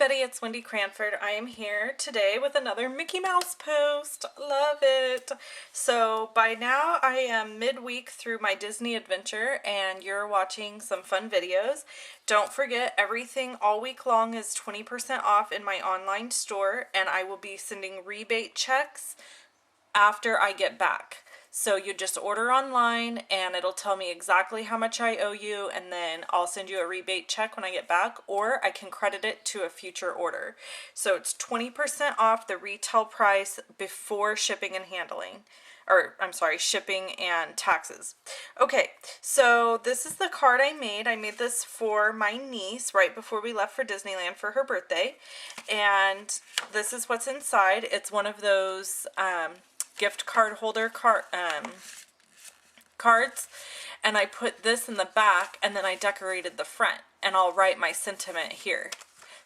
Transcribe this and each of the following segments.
everybody, it's Wendy Cranford. I am here today with another Mickey Mouse post. Love it. So by now I am midweek through my Disney adventure and you're watching some fun videos. Don't forget, everything all week long is 20% off in my online store, and I will be sending rebate checks after I get back. So you just order online and it'll tell me exactly how much I owe you, and then I'll send you a rebate check when I get back, or I can credit it to a future order. So it's 20% off the retail price before shipping and handling. Or, I'm sorry, shipping and taxes. Okay, so this is the card I made. I made this for my niece right before we left for Disneyland for her birthday. And this is what's inside. It's one of those gift card holder cards, and I put this in the back and then I decorated the front, and I'll write my sentiment here.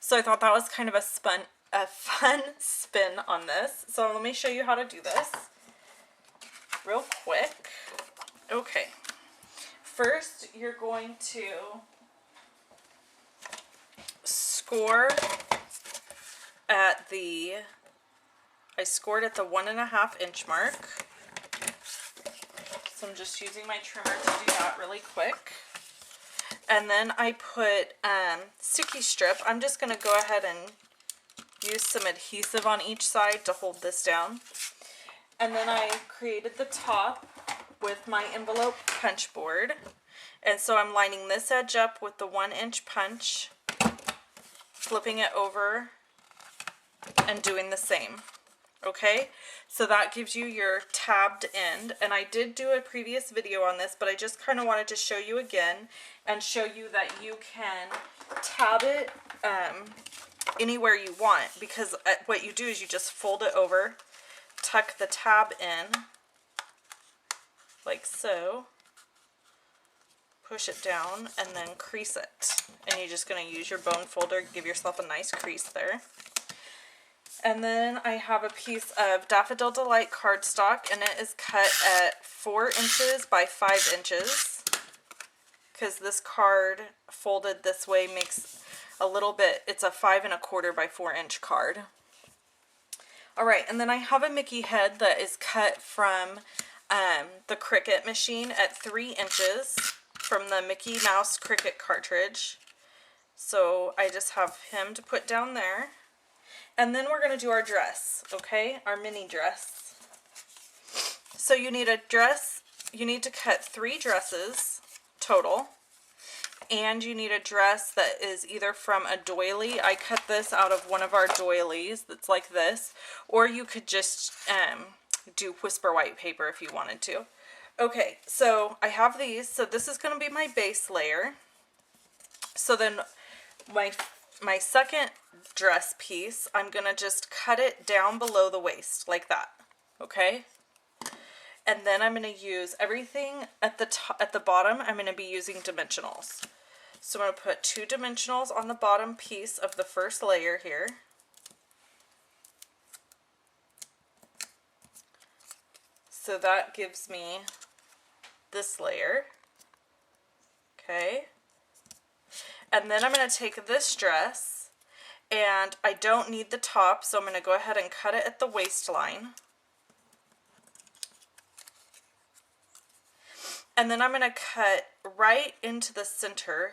So I thought that was kind of a fun spin on this. So let me show you how to do this real quick. Okay, first you're going to score at I scored at the 1.5 inch mark. So I'm just using my trimmer to do that really quick. And then I put sticky strip. I'm just going to go ahead and use some adhesive on each side to hold this down. And then I created the top with my envelope punch board. And so I'm lining this edge up with the 1 inch punch, flipping it over, and doing the same. Okay, so that gives you your tabbed end, and I did do a previous video on this, but I just kind of wanted to show you again and show you that you can tab it anywhere you want, because what you do is you just fold it over, tuck the tab in like so, push it down, and then crease it. And you're just going to use your bone folder, give yourself a nice crease there. And then I have a piece of Daffodil Delight cardstock, and it is cut at 4 inches by 5 inches, because this card folded this way makes a little bit, it's a 5 1/4 by 4 inch card. Alright, and then I have a Mickey head that is cut from the Cricut machine at 3 inches from the Mickey Mouse Cricut cartridge. So I just have him to put down there. And then we're going to do our dress, okay? Our mini dress. So you need a dress, you need to cut 3 dresses total. And you need a dress that is either from a doily. I cut this out of one of our doilies that's like this. Or you could just do Whisper White paper if you wanted to. Okay, so I have these. So this is going to be my base layer. So then my second dress piece, I'm going to just cut it down below the waist like that, okay? And then I'm going to use everything at the bottom. I'm going to be using dimensionals. So I'm going to put 2 dimensionals on the bottom piece of the first layer here. So that gives me this layer, okay? And then I'm going to take this dress, and I don't need the top, so I'm going to go ahead and cut it at the waistline. And then I'm going to cut right into the center.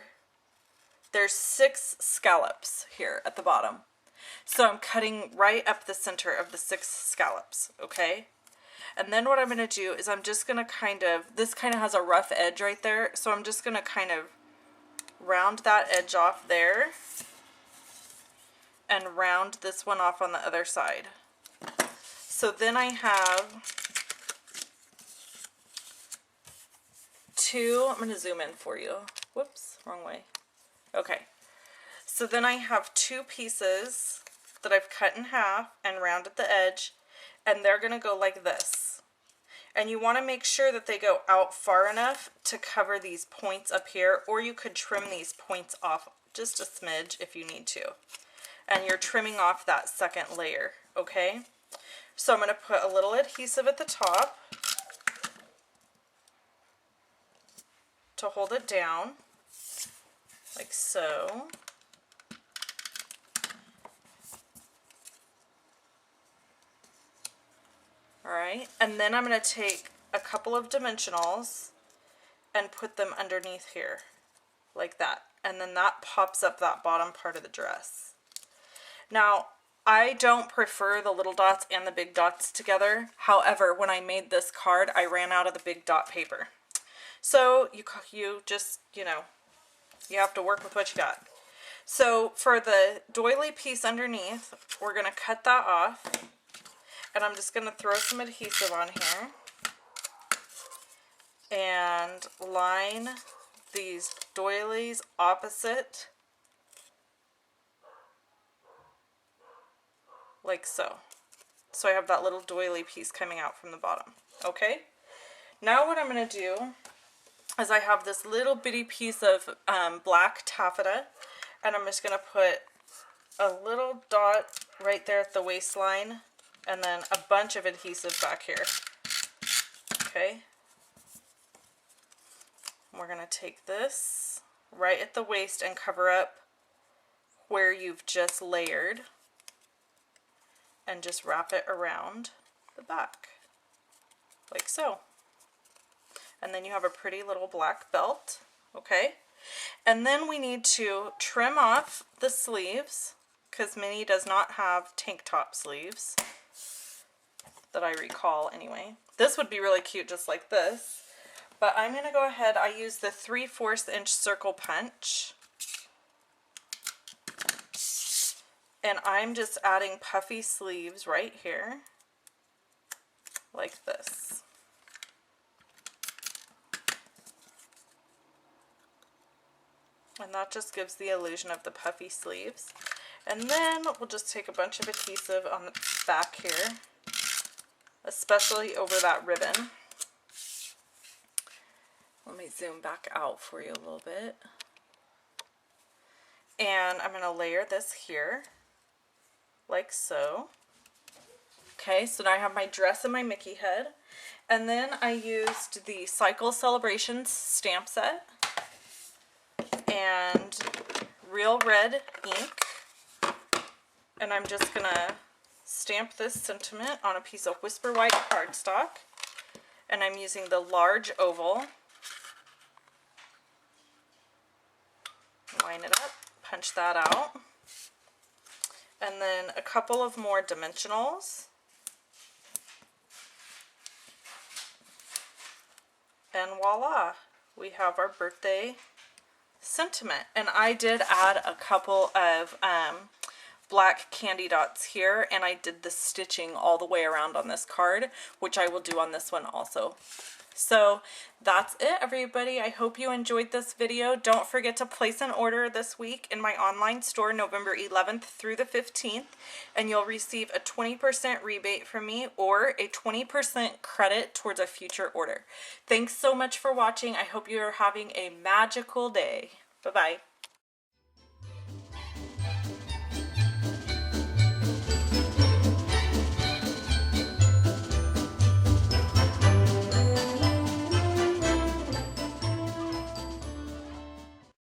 There's 6 scallops here at the bottom. So I'm cutting right up the center of the 6 scallops, okay? And then what I'm going to do is I'm just going to this kind of has a rough edge right there, so I'm just going to kind of round that edge off there and round this one off on the other side. So then I have 2, I'm going to zoom in for you. Whoops, wrong way. Okay. So then I have 2 pieces that I've cut in half and rounded the edge, and they're going to go like this. And you want to make sure that they go out far enough to cover these points up here, or you could trim these points off just a smidge if you need to. And you're trimming off that second layer, okay? So I'm going to put a little adhesive at the top to hold it down, like so. Alright, and then I'm going to take a couple of dimensionals and put them underneath here, like that. And then that pops up that bottom part of the dress. Now, I don't prefer the little dots and the big dots together. However, when I made this card, I ran out of the big dot paper. So you just, you know, you have to work with what you got. So for the doily piece underneath, we're going to cut that off. And I'm just going to throw some adhesive on here and line these doilies opposite, like so. So I have that little doily piece coming out from the bottom. Okay? Now what I'm going to do is I have this little bitty piece of black taffeta, and I'm just going to put a little dot right there at the waistline, and then a bunch of adhesive back here. Okay? We're going to take this right at the waist and cover up where you've just layered, and just wrap it around the back, like so. And then you have a pretty little black belt, okay? And then we need to trim off the sleeves, because Minnie does not have tank top sleeves, that I recall anyway. This would be really cute just like this. But I'm going to go ahead, I use the 3/4 inch circle punch. And I'm just adding puffy sleeves right here, like this. And that just gives the illusion of the puffy sleeves. And then we'll just take a bunch of adhesive on the back here, especially over that ribbon. Let me zoom back out for you a little bit. And I'm going to layer this here, like so. Okay, so now I have my dress and my Mickey head. And then I used the Cycle Celebrations stamp set and Real Red ink. And I'm just going to stamp this sentiment on a piece of Whisper White cardstock. And I'm using the large oval. Line it up, punch that out. And then a couple of more dimensionals. And voila, we have our birthday sentiment. And I did add a couple of black candy dots here, and I did the stitching all the way around on this card, which I will do on this one also. So that's it, everybody. I hope you enjoyed this video. Don't forget to place an order this week in my online store November 11th through the 15th, and you'll receive a 20% rebate from me or a 20% credit towards a future order. Thanks so much for watching. I hope you're having a magical day. Bye-bye.